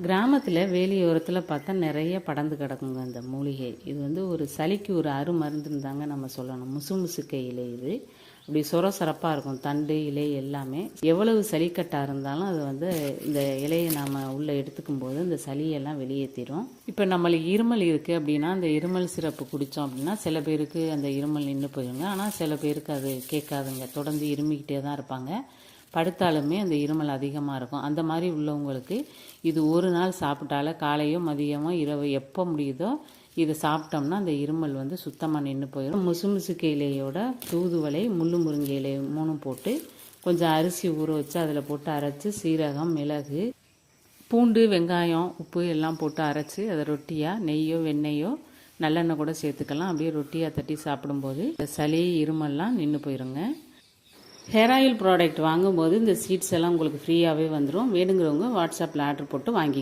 கிராமத்தில் வேலியோரத்தில் பார்த்தா நிறைய படர்ந்து கிடக்குங்க அந்த மூலிகை. இது வந்து ஒரு சளிக்கு ஒரு அருமருந்துன்னு தாங்க நம்ம சொல்லணும். முசுமுசுக்கை இலை இது அப்படி சொரசொரப்பாக இருக்கும். தண்டு இலை எல்லாமே எவ்வளவு சளிக்கட்டாக இருந்தாலும் அது வந்து இந்த இலையை நாம் உள்ளே எடுத்துக்கும் போது இந்த சளியெல்லாம் வெளியேற்றிடும். இப்போ நம்மளுக்கு இருமல் இருக்குது அப்படின்னா அந்த இருமல் சிரப்பு குடித்தோம் அப்படின்னா சில பேருக்கு அந்த இருமல் நின்று போயிடுங்க. ஆனால் சில பேருக்கு அது கேட்காதுங்க. தொடர்ந்து இருமிக்கிட்டே தான் இருப்பாங்க. படுத்தாலுமே அந்த இருமல் அதிகமாக இருக்கும். அந்த மாதிரி உள்ளவங்களுக்கு இது ஒரு நாள் சாப்பிட்டால காலையோ மதியமோ இரவு எப்போ முடியுதோ இதை சாப்பிட்டோம்னா அந்த இருமல் வந்து சுத்தமாக நின்று போயிடும். முசுமுசுக்கு இலையோட தூதுவளை முள்ளு முருங்கை இலை 3 போட்டு கொஞ்சம் அரிசி ஊற வச்சு அதில் போட்டு அரைச்சி சீரகம் மிளகு பூண்டு வெங்காயம் உப்பு எல்லாம் போட்டு அரைச்சி அதை ரொட்டியாக நெய்யோ வெண்ணெய்யோ நல்லெண்ணெய் கூட சேர்த்துக்கலாம். அப்படியே ரொட்டியாக தட்டி சாப்பிடும்போது சளி இருமல்லாம் நின்று போயிடுங்க. ஹேர் ஆயில் ப்ராடக்ட் வாங்கும்போது இந்த சீட்ஸ் எல்லாம் உங்களுக்கு ஃப்ரீயாகவே வந்துடும். வேணுங்கிறவங்க வாட்ஸ்அப்பில் ஆர்டர் போட்டு வாங்கி